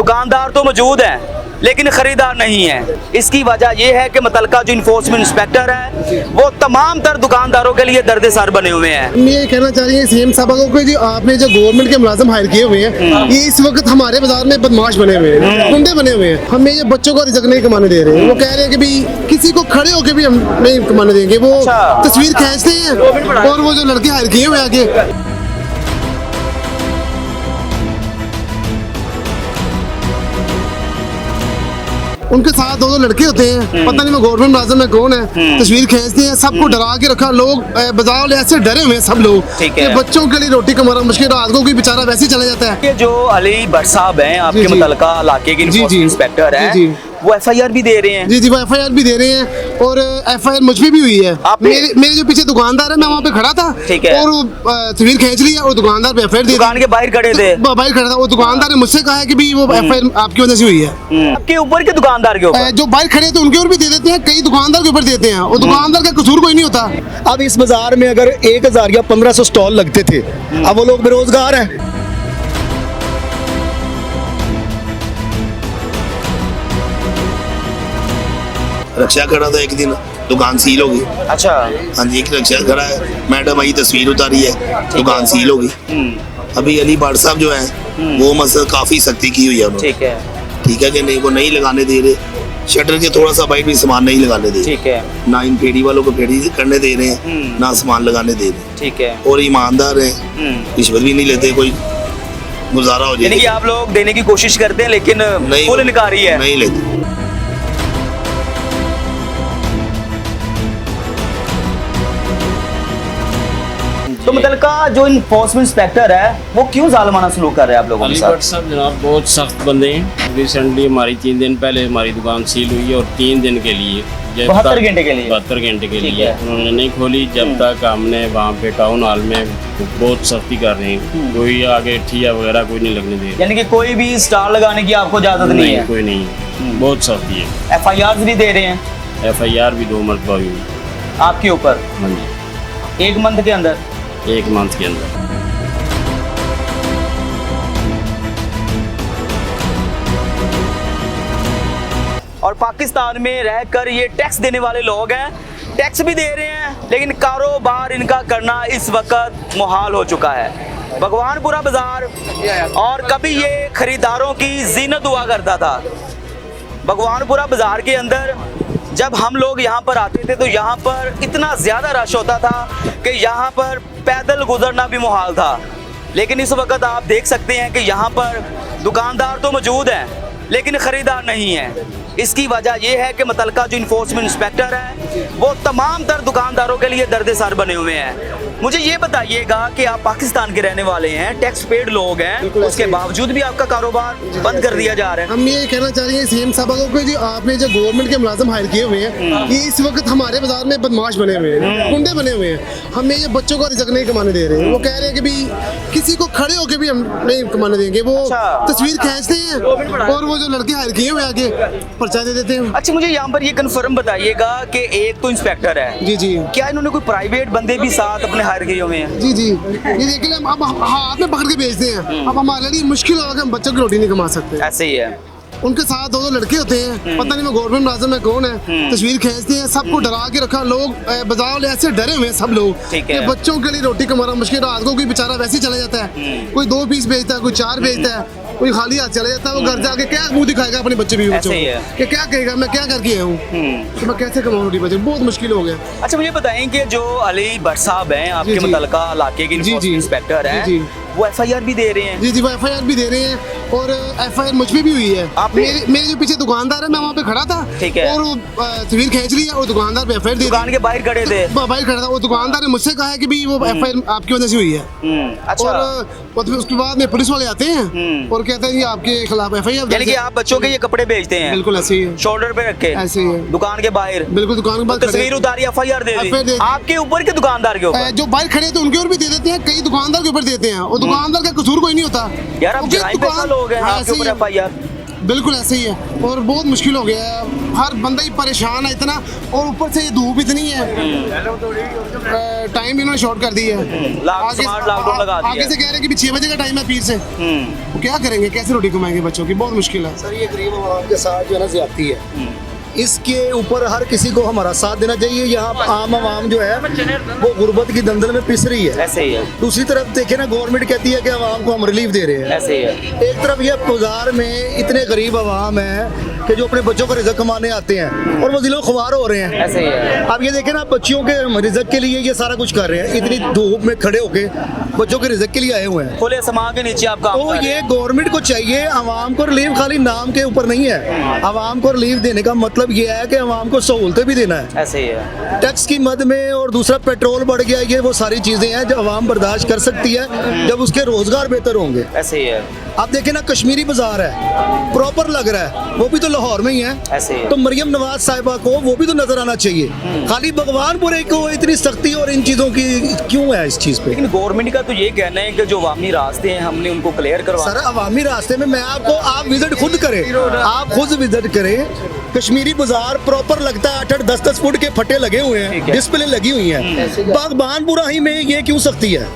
दुकानदार तो मौजूद हैं लेकिन खरीदार नहीं है। इसकी वजह यह है कि मुतलका जो इन्फोर्समेंट इंस्पेक्टर है वो तमाम तर दुकानदारों के लिए दर्द सर बने हुए हैं। हम ये कहना चाह रही है सीएम साहब को कि जो आपने जो गवर्नमेंट के मुलाजिम हायर किए हुए हैं ये इस वक्त हमारे बाजार में बदमाश बने हुए हैं, गुंडे बने हुए हैं। हमें ये बच्चों को रिजक नहीं कमाने दे रहे हैं। वो कह रहे हैं कि भाई किसी को खड़े होकर भी हम नहीं कमाने देंगे। वो तस्वीर खींचते हैं और वो जो लड़के हायर किए हुए आगे उनके साथ दो लड़के होते हैं, पता नहीं वो गवर्नमेंट मुलाजिम में कौन है, तस्वीर खींचते हैं, सबको डरा के रखा। लोग बाजार वाले ऐसे डरे हुए हैं सब लोग कि बच्चों के लिए रोटी कमाना मुश्किल, रात को कोई बेचारा वैसे ही चला जाता है। ये जो अली भट्ट साहब हैं आपके मुतलका इलाके के इंस्पेक्टर हैं वो एफआईआर भी दे रहे हैं। जी वो एफआईआर भी दे रहे हैं और एफआईआर मुझ पे भी हुई है। मेरे जो पीछे दुकानदार है मैं वहाँ पे खड़ा था और तस्वीर खींच ली और दुकानदार पे एफआईआर दी। दुकान के बाहर खड़े थे, बाहर खड़ा था। वो दुकानदार ने मुझसे कहा है कि भी वो एफआईआर आपकी वजह से हुई है। आपके ऊपर के दुकानदार के ऊपर जो बाहर खड़े थे उनके ऊपर भी दे देते हैं, कई दुकानदार के ऊपर देते हैं और दुकानदार का कसूर कोई नहीं होता। अब इस बाजार में अगर 1000 या 1500 स्टॉल लगते थे, अब वो लोग बेरोजगार हैं। रक्षा खड़ा था एक दिन, दुकान सील हो गई। अच्छा हाँ जी, एक रक्षा खड़ा है, मैडम आई तस्वीर उतारी है, दुकान सील हो गई। अभी अली भट्ट साहब जो है वो मसला काफी सख्ती की हुई है उन्होंने। ठीक है कि नहीं, वो नहीं लगाने दे रहे, शटर के थोड़ा सा बाइट भी सामान नहीं लगाने दे रहे, ना इन फेरी वालों को फेरी करने दे रहे हैं, ना सामान लगाने दे रहे। ठीक है, और ईमानदार है, रिश्वत भी नहीं लेते, कोई गुजारा हो जाए। आप लोग देने की कोशिश करते हैं लेकिन फुल इनकारी है, नहीं लेते। तो मुतलका जो इन्फोर्समेंट इंस्पेक्टर है वो क्यों जालिमाना सलूक कर रहे हैं आप लोगों के साथ? अली भट्ट साहब जनाब बहुत सख्त बंदे हैं। रिसेंटली हमारी 3 दिन पहले हमारी दुकान सील हुई है और 3 दिन के लिए 72 घंटे के लिए 72 घंटे के लिए उन्होंने नहीं खोली जब तक हमने वहाँ पे टाउन हॉल में बहुत सख्ती कर रहे हैं। कोई आगे ठिया वगैरह कोई नहीं लगने दे, यानी कि कोई भी स्टार लगाने की आपको इजाजत नहीं है? कोई नहीं, बहुत सख्ती है। एफआईआर भी दे रहे हैं? एफआईआर भी 2 मरतबा हुई आपके ऊपर? हाँ जी, 1 मंथ के अंदर? 1 मंथ के अंदर। और पाकिस्तान में रहकर ये टैक्स देने वाले लोग हैं, टैक्स भी दे रहे हैं लेकिन कारोबार इनका करना इस वक्त मुहाल हो चुका है। भगवानपुरा बाजार और कभी ये खरीदारों की जीनत हुआ करता था। भगवानपुरा बाजार के अंदर जब हम लोग यहाँ पर आते थे तो यहाँ पर इतना ज़्यादा रश होता था कि यहाँ पर पैदल गुजरना भी मुहाल था। लेकिन इस वक्त आप देख सकते हैं कि यहाँ पर दुकानदार तो मौजूद हैं लेकिन ख़रीदार नहीं है। इसकी वजह यह है कि मुतलका जो इन्फोर्समेंट इंस्पेक्टर है वो तमाम तर दुकानदारों के लिए दर्द सर बने हुए हैं। मुझे ये बताइएगा कि आप पाकिस्तान के रहने वाले हैं, टैक्स पेड लोग हैं, उसके बावजूद भी आपका कारोबार बंद कर दिया जा रहा है। हम ये कहना चाह रहे हैं सीएम साहब को कि जो आपने जो गवर्नमेंट के मुलाजिम हायर किए हुए हैं ये इस वक्त हमारे बाजार में बदमाश बने हुए हैं, गुंडे बने हुए हैं। हमें ये बच्चों को रिजक नहीं कमाने दे रहे हैं। वो कह रहे हैं कि भाई किसी को खड़े होकर भी हम नहीं कमाने देंगे। वो तस्वीर खींचते हैं और वो जो लड़के हायर किए हुए आगे पर्चा दे देते हैं। अच्छा, मुझे यहाँ पर ये कंफर्म बताइएगा कि एक तो इंस्पेक्टर है, जी क्या इन्होंने कोई प्राइवेट बंदे भी साथ अपने हायर किए हुए हैं? जी ये देखिए हम अब हाथ में पकड़ के बेचते हैं। अब हमारे लिए मुश्किल होगा कि हम बच्चों की रोटी नहीं कमा सकते। ऐसे ही है। उनके साथ दो लड़के होते हैं, पता नहीं वो गवर्नमेंट मुलाजिम में कौन है, तस्वीर खींचते हैं, सबको डरा के रखा। लोग बाजार वाले ऐसे डरे हुए हैं सब लोग कि बच्चों के लिए रोटी कमाना मुश्किल, रात को कोई बेचारा वैसे ही चला जाता है। कोई 2 पीस बेचता है, कोई 4 बेचता है, कोई खाली हाथ चला जाता है। वो घर जाके क्या मुंह दिखाएगा अपने बच्चे भी बच्चों कि क्या कहेगा मैं क्या करके आया हूँ, तो मैं कैसे कमाऊँ रोटी बच्चे, बहुत मुश्किल हो गया। अच्छा, मुझे बताएं कि जो अली भट्ट साहब हैं आपके मुतलका इलाके के इंस्पेक्टर हैं वो एफआईआर भी दे रहे हैं? जी वो एफआईआर भी दे रहे हैं और एफआईआर मुझ पे भी हुई है। मेरे जो पीछे दुकानदार है मैं वहाँ पे खड़ा था और तस्वीर खींच ली है और दुकानदार पे एफआईआर दी। दुकान के बाहर खड़े थे? बाहर खड़ा था। वो दुकानदार ने मुझसे कहा है कि भी वो एफआईआर आपकी वजह से हुई है। अच्छा। और उसके बाद में पुलिस वाले आते हैं और कहते हैं आपके खिलाफ एफआईआर। यानी कि आप बच्चों के ये कपड़े बेचते हैं? बिल्कुल ऐसे ही है, शोल्डर पे रख के ऐसे ही है, दुकान के बाहर? बिल्कुल दुकान के बाहर तस्वीर उतारी, एफआईआर दे दी आपके ऊपर के दुकानदार के ऊपर? जो बाहर खड़े थे उनके ऊपर भी दे देते हैं, कई दुकानदार के ऊपर देते हैं और दुकानदार का कसूर कोई नहीं होता। यार आप जराइम पेशा लोग हैं, आपके ऊपर एफआईआर? बिल्कुल ऐसे ही है और बहुत मुश्किल हो गया है। हर बंदा ही परेशान है इतना, और ऊपर से ये धूप इतनी है, टाइम भी इन्होंने शॉर्ट कर दी है। स्मार्ट लॉकडाउन लगा दिया आगे से कह रहे हैं कि भी 6 बजे का टाइम है पीर से, तो क्या करेंगे, कैसे रोटी कमाएंगे बच्चों की, बहुत मुश्किल है। सर ये गरीब आवाम के साथ जो है ना ज्यादती है, इसके ऊपर हर किसी को हमारा साथ देना चाहिए। यहाँ आम आवाम जो है वो गुर्बत की दलदल में पिस रही है। ऐसे ही है, दूसरी तरफ देखे ना, गवर्नमेंट कहती है कि आवाम को हम रिलीफ दे रहे हैं। ऐसे ही है। एक तरफ ये बाजार में इतने गरीब आवाम है कि जो अपने बच्चों का रिजक कमाने आते हैं और वो दिलो ख्वार हो रहे हैं। ऐसे ही है। अब ये देखें ना, बच्चियों के रिजक के लिए ये सारा कुछ कर रहे हैं, इतनी धूप में खड़े होके बच्चों के रिजक के लिए आए हुए हैं। खुले आसमान के नीचे आप काम तो कर रहे ये हैं। गवर्नमेंट को चाहिए, आवाम को रिलीफ खाली नाम के ऊपर नहीं है, आवाम को रिलीफ देने का मतलब ये है कि आवाम को सहूलतें भी देना है। ऐसे ही है। टैक्स की मद में, और दूसरा पेट्रोल बढ़ गया, ये वो सारी चीजें हैं जो आवाम बर्दाश्त कर सकती है जब उसके रोजगार बेहतर होंगे। ऐसे ही है। आप देखें ना, कश्मीरी बाजार है, प्रॉपर लग रहा है, वो भी तो लाहौर में ही है। ऐसे ही है। तो मरियम नवाज साहिबा को वो भी तो नजर आना चाहिए। खाली भगवानपुरे को इतनी सख्ती और इन चीजों की क्यों है इस चीज पे? लेकिन गवर्नमेंट का तो ये कहना है कि जो अवामी रास्ते हैं हमने उनको क्लियर करवा। सर अवामी रास्ते में मैं आपको, आप विजिट खुद करें, आप खुद विजिट करें, कश्मीरी बाजार प्रॉपर लगता है, 8-8 10-10 फुट के फटे लगे हुए ठीक हैं, है। डिस्प्ले लगी हुई है। बागबानपुरा ही में ये क्यों सख्ती है,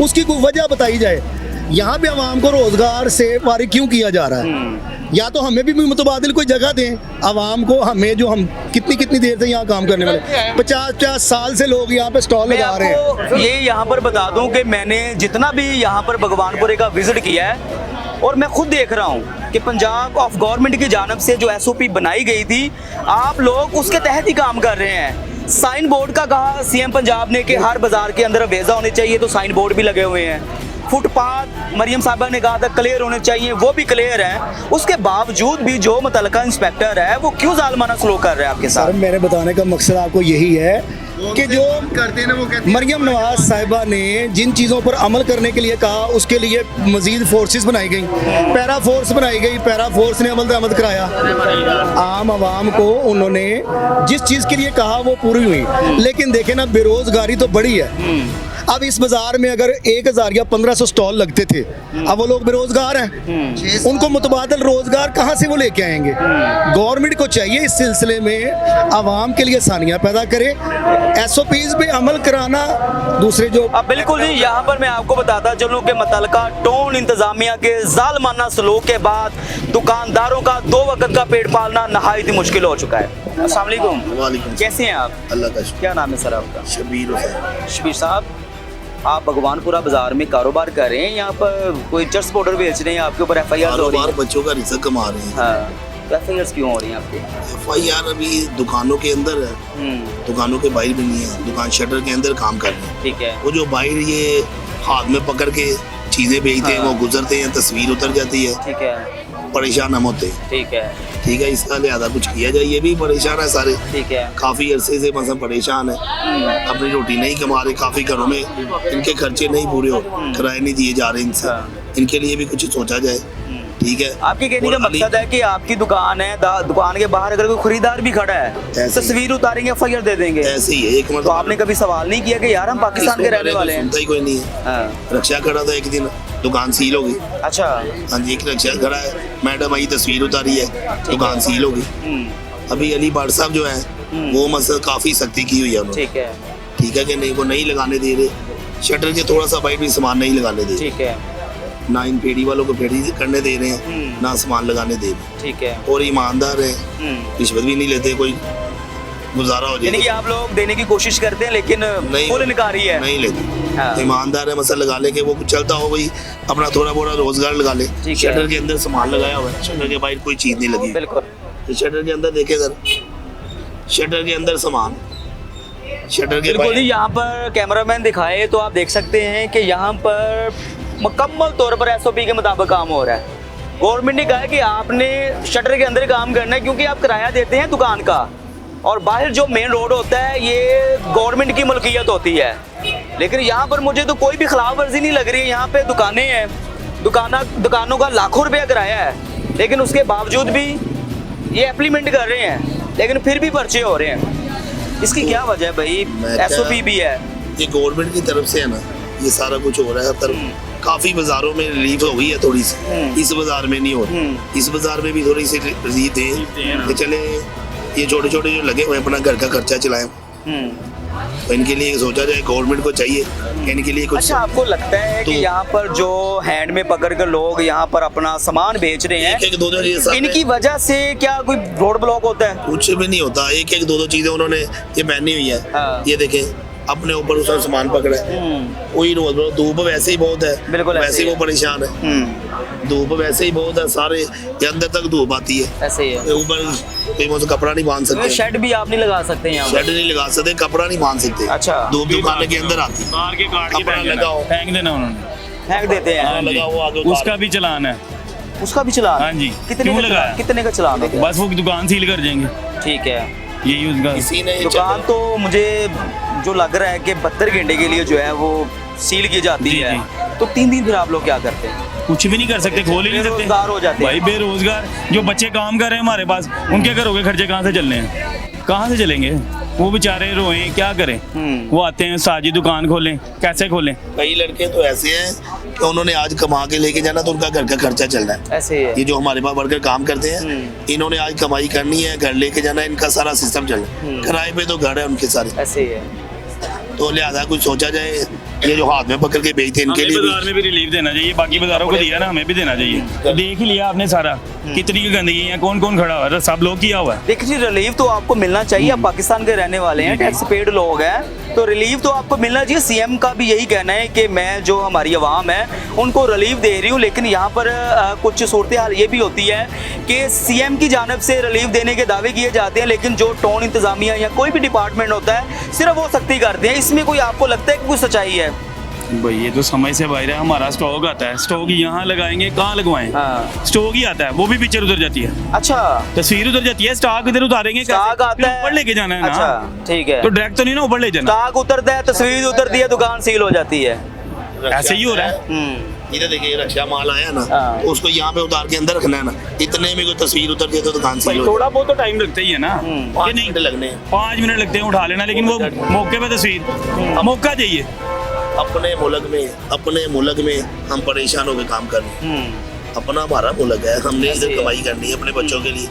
उसकी कोई वजह बताई जाए। यहाँ पे आवाम को रोजगार से फारिग क्यों किया जा रहा है? या तो हमें भी मुतबादिल कोई जगह दें आवाम को, हमें जो हम कितनी देर से यहाँ काम करने वाले 50-50 साल से लोग यहाँ पे स्टॉल मैं लगा रहे हैं। आपको ये यहाँ पर बता दूं कि मैंने जितना भी यहाँ पर भगवानपुरे का विजिट किया है, और मैं खुद देख रहा हूँ कि पंजाब ऑफ गवर्नमेंट की जानब से जो SOP बनाई गई थी, आप लोग उसके तहत ही काम कर रहे हैं। साइन बोर्ड का कहा CM पंजाब ने कि हर बाजार के अंदर अवेजा होने चाहिए, तो साइन बोर्ड भी लगे हुए हैं। फुटपाथ मरियम साहबा ने कहा था क्लियर होने चाहिए, वो भी क्लियर है। उसके बावजूद भी जो मुतलका इंस्पेक्टर है वो क्यों जालमाना सलूक कर रहे हैं आपके साथ? सर मेरे बताने का मकसद आपको यही है कि जो करते हैं ना, वो कहते हैं मरियम नवाज साहिबा ने जिन चीज़ों पर अमल करने के लिए कहा, उसके लिए मजीद फोर्सेस बनाई गई, पैरा फोर्स बनाई गई, पैरा फोर्स ने अमल दरामद कराया। आम आवाम को उन्होंने जिस चीज़ के लिए कहा वो पूरी हुई। लेकिन देखे ना, बेरोजगारी तो बढ़ी है। अब इस बाजार में अगर 1000 या 1500 स्टॉल लगते थे, अब वो लोग बेरोजगार हैं, उनको मुतबादल रोजगार कहाँ से वो लेके आएंगे? गवर्नमेंट को चाहिए इस सिलसिले में आवाम के लिए आसानियाँ पैदा करे, SOPs पे अमल कराना। दूसरे जो अब बिल्कुल जी, यहाँ पर मैं आपको बताता चलूँ कि मुतलका टोन इंतजामिया के जालमाना सलूक के बाद दुकानदारों का 2 वक्त का पेट पालना नहायत ही मुश्किल हो चुका है। अस्सलाम वालेकुम। वालेकुम कैसे हैं आप? अल्लाह का शुक्र। क्या नाम है सर आपका? शबीर हुसैन। शबीर साहब, आप भगवानपुरा बाजार में कारोबार कर रहे हैं, यहाँ पर कोई चर्च पाउडर बेच रहे हैं, आपके ऊपर FIR हो रही कारोबार है। बच्चों का रिजक कमा रहे हैं। हाँ, तो FIR क्यों हो रही हैं आपके? FIR अभी दुकानों के अंदर है, दुकानों के बाहर भी नहीं है, दुकान शटर के अंदर काम कर रहे हैं। ठीक है। वो जो बाहर ये हाथ में पकड़ के चीजें बेचते हैं, हाँ। वो गुजरते हैं, तस्वीर उतर जाती है, ठीक है। परेशान हम होते हैं। ठीक है। ठीक है, इसका लिहाजा कुछ किया जाए। ये भी परेशान है सारे, ठीक है। काफी अरसे से मतलब परेशान है, अपनी रोटी नहीं कमा रहे, काफी घरों में इनके खर्चे नहीं पूरे हो, किराए नहीं दिए जा रहे इनसे, इनके लिए भी कुछ सोचा जाए। ठीक है, आपके कहने का और अली- मकसद है कि आपकी दुकान है, दुकान के बाहर अगर कोई खरीदार भी खड़ा है, ऐसे ही। तस्वीर उतारेंगे, FIR दे देंगे। ऐसे ही है। एक तो आपने कभी सवाल नहीं किया कि यार हम पाकिस्तान के रहने वाले हैं? सुनता ही कोई नहीं है। हाँ। रक्षा खड़ा था एक दिन, दुकान सील हो गई। अच्छा। हाँ जी, एक रक्षा खड़ा है, मैडम आई तस्वीर उतारी है, दुकान सील हो गई। अभी अली भट्ट साहब जो है वो मतलब काफी सख्ती की हुई है उन्होंने। ठीक है। ठीक है कि नहीं, वो नहीं लगाने दे रहे, शटर के थोड़ा सा बाइट भी सामान नहीं लगाने दे रहे, ठीक है। ना इन फेड़ी वालों को फेड़ी करने दे रहे हैं, ना सामान लगाने दे रहे, ठीक है। और ईमानदार है, रिश्वत भी नहीं लेते, कोई गुजारा हो यानी कि जाए आप लोग देने की कोशिश करते हैं लेकिन फुल इनकारी है। नहीं लेते। हाँ। ईमानदार है, मसल लगा ले के वो कुछ चलता हो, भाई अपना थोड़ा बोरा रोजगार लगा ले। ठीक है। शटर के अंदर सामान लगाया हुआ है, शटर के बाहर कोई चीज नहीं लगी। बिल्कुल। तो शटर के अंदर देखे सर, शटर के अंदर सामान, शटर के बिल्कुल बाहर जी, यहाँ पर कैमरामैन दिखाए तो आप देख सकते हैं कि यहाँ पर मुकम्मल तौर पर SOP के मुताबिक काम हो रहा है। गवर्नमेंट ने कहा है कि आपने शटर के अंदर काम करना है, क्योंकि आप किराया देते हैं दुकान का, और बाहर जो मेन रोड होता है ये गवर्नमेंट की मुल्कियत होती है। लेकिन यहाँ पर मुझे तो कोई भी खिलाफ वर्जी नहीं लग रही है। यहाँ पे दुकानें हैं, दुकानों का लाखों रुपया किराया है, लेकिन उसके बावजूद भी ये इम्प्लीमेंट कर रहे हैं, लेकिन फिर भी पर्चे हो रहे हैं। इसकी क्या वजह है भाई? SOP भी है, ये गवर्नमेंट की तरफ से है ना, ये सारा कुछ हो रहा है। तर काफी बाजारों में रिलीफ हो गई है थोड़ी सी, इस बाजार में नहीं हो रही। इस बाजार में भी थोड़ी सी रिलीफ है कि चले ये छोटे छोटे जो लगे हुए अपना घर का खर्चा चलाएं, तो इनके लिए सोचा जाए गवर्नमेंट को चाहिए कि इनके लिए कुछ। अच्छा, आपको लगता है कि तो- यहाँ पर जो हैंड में पकड़ कर लोग यहाँ पर अपना सामान बेच रहे हैं, एक दो चीजें इनकी वजह से क्या कोई रोड ब्लॉक होता है? कुछ भी नहीं होता, एक दो चीजें उन्होंने ये पहनी हुई है। हाँ। ये देखें अपने ऊपर उसने सामान पकड़ा है, वही रोज रोज धूप वैसे ही बहुत है, बिल्कुल ऐसे वैसे ही ही वो परेशान है, धूप वैसे ही बहुत है, सारे ये अंदर तक धूप आती है, ऐसे ही है। ये ऊपर कोई मुझसे कपड़ा नहीं बांध तो सकते, शेड भी आप नहीं लगा सकते यहाँ पर? शेड नहीं लगा सकते, कपड़ा नहीं बांध सकते। अच्छा। धूप दुकान के अंदर आती है, कार के काट के कपड़ा लगाओ, फेंक देना उन्होंने। फेंक देते हैं। हाँ जी, लगा हुआ आगे उसका भी चलान है। उसका भी चलान? हाँ जी। कितने क्यों का लगाया? कितने का चलान होता है? बस वो दुकान सील कर जाएंगे, ठीक है। यही उसका। किसी ने दुकान तो मुझे जो लग रहा है कि 72 घंटे के लिए जो है वो सील की जाती जी, है, जी। तो 3 दिन फिर आप लोग क्या करते हैं? कुछ भी नहीं कर सकते, खोल ही नहीं सकते। बेरोजगार हो जाते हैं। भाई बेरोजगार, जो बच्चे काम कर रहे हैं हमारे पास, उनके घरों के खर्चे कहाँ से चलने हैं? कहाँ से चलेंगे? वो बेचारे रोएं, क्या करें? वो आते हैं साजी दुकान खोलें, कैसे खोलें? कई लड़के तो ऐसे हैं कि उन्होंने आज कमा के लेके जाना तो उनका घर का खर्चा चलना है। ऐसे ही है। ये जो हमारे पास वर्कर काम करते हैं, इन्होंने आज कमाई करनी है, घर लेके जाना है, इनका सारा सिस्टम चलना है। किराए पे तो घर है उनके सारे, ऐसे ही है। तो लिहाजा कुछ सोचा जाए, ये जो हाथ में पकड़ के बेचते हैं इनके हमें लिए बाजार में भी रिलीफ देना चाहिए, बाकी बाजारों को दिया ना, हमें भी देना चाहिए। तो देख ही लिया आपने सारा, कितनी गंदगी है, कौन कौन खड़ा हुआ है, सब लोग किया हुआ है। देखिए, रिलीफ तो आपको मिलना चाहिए। आप पाकिस्तान के रहने वाले हैं, टैक्स पेड लोग हैं, तो रिलीफ तो आपको मिलना चाहिए। सीएम का भी यही कहना है कि मैं जो हमारी आवाम है उनको रिलीफ दे रही हूँ, लेकिन यहाँ पर कुछ सूरत हाल ये भी होती है कि सीएम की जानिब से रिलीफ देने के दावे किए जाते हैं, लेकिन जो टाउन इंतजामिया या कोई भी डिपार्टमेंट होता है सिर्फ वो सख्ती करते हैं। इसमें कोई आपको लगता है कि कोई सच्चाई है? भाई ये तो समझ से बाहर है। हमारा स्टॉक आता है, स्टॉक यहाँ लगाएंगे, कहाँ लगवाएं? हाँ। स्टॉक ही आता है, वो भी पिक्चर उतर जाती है, अच्छा, तस्वीर उतर जाती है, स्टॉक इधर उतारेंगे, स्टॉक आता है, ऊपर लेके जाना है ना। अच्छा, ठीक है। तो डायरेक्ट तो नहीं ना ऊपर ले जाना, स्टॉक उतरता है, तस्वीर उतरती है, दुकान सील हो जाती है। ऐसे ही हो रहा है। इधर देखिए रक्षा माल आया ना, हाँ। तो उसको यहाँ पे उतार के अंदर रखना है ना, इतने में कोई तस्वीर उतर जाए तो दुकान सील भाई हो थोड़ा बहुत तो टाइम लगता ही है ना, कि 5 नहीं मिनट लगने हैं। 5 मिनट लगते हैं उठा लेना, लेकिन वो मौके पे तस्वीर, मौका चाहिए। अपने मुल्क में हम परेशान होकर काम कर रहे हैं। अपना हमारा मुल्क है, हमने ऐसे इधर ही है। कमाई करनी है अपने बच्चों के लिए,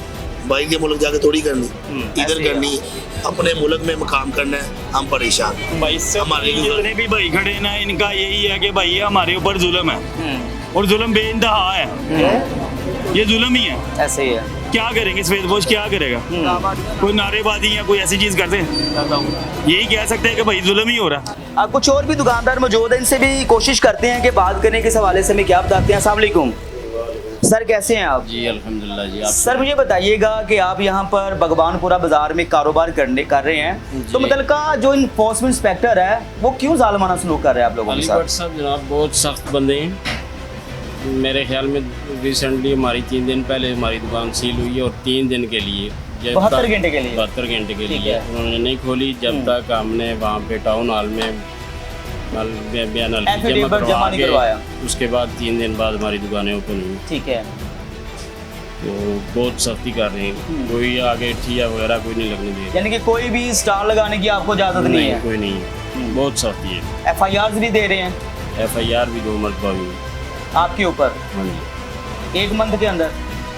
बाहर के मुल्क जाके थोड़ी करनी, ऐसे इधर ही है। करनी है। अपने मुल्क में काम करना है, हम परेशान। भाई हमारे जितने भी भाई खड़े हैं ना, इनका यही है कि भाई ये हमारे ऊपर जुल्म है, और जुल्म बेइंतहा है, ये जुल्म ही है। ऐसे ही है। क्या करेंगे सफेदपोश, क्या करेगा? कोई नारेबाजी या कोई ऐसी चीज करते हैं, यही कह सकते हैं कि भाई जुल्म ही हो रहा है। अब कुछ और भी दुकानदार मौजूद हैं, इनसे भी कोशिश करते हैं कि बात करने के हवाले से हमें क्या बताते हैं। अस्सलाम वालेकुम सर, कैसे हैं आप? जी अल्हम्दुलिल्लाह जी। आप सर मुझे बताइएगा कि आप यहाँ पर भगवानपुरा बाजार में कारोबार कर रहे हैं, तो मुतलका जो इन्फोर्समेंट इंस्पेक्टर है वो क्यों जालिमाना सलूक कर रहे हैं आप लोगों के अली साथ? भट्ट साहब जनाब बहुत सख्त बंदे हैं। मेरे ख्याल में रिसेंटली हमारी 3 दिन पहले हमारी दुकान सील हुई है, और 3 दिन के लिए 72 घंटे के लिए? 72 घंटे के ठीक लिए है। उन्होंने नहीं खोली जब तक हमने वहाँ पे टाउन हॉल में बयान एफिडेविट जमा नहीं करवाया। उसके बाद 3 दिन बाद हमारी दुकानें ओपन हुई, ठीक है। तो बहुत सख्ती कर रहे हैं। कोई आगे ठिया वगैरह कोई नहीं लगने दे यानी कि कोई भी स्टार लगाने की आपको इजाजत नहीं है? कोई नहीं है, बहुत सख्ती है। FIR भी दे रहे हैं? FIR भी 2 मरतबा हुई आपके ऊपर हाँ जी, 1 मंथ के अंदर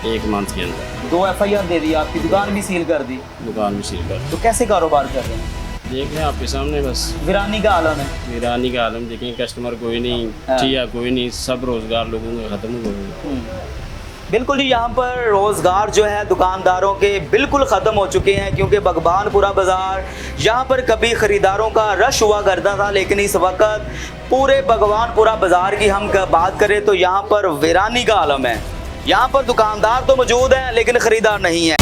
1 मंथ के अंदर 2 FIR दे दी, आपकी दुकान भी सील कर दी, दुकान भी सील कर। तो कैसे कारोबार कर रहे हैं? देख रहे हैं आपके सामने, बस वीरानी का आलम है। वीरानी का आलम देखें, कस्टमर कोई नहीं, हाँ। ठिया कोई नहीं, सब रोजगार लोगों का खत्म हो गया। बिल्कुल जी, यहाँ पर रोज़गार जो है दुकानदारों के बिल्कुल ख़त्म हो चुके हैं, क्योंकि भगवानपुरा बाज़ार यहाँ पर कभी ख़रीदारों का रश हुआ करता था, लेकिन इस वक्त पूरे भगवानपुरा बाज़ार की हम बात करें तो यहाँ पर वीरानी का आलम है। यहाँ पर दुकानदार तो मौजूद हैं लेकिन ख़रीदार नहीं है।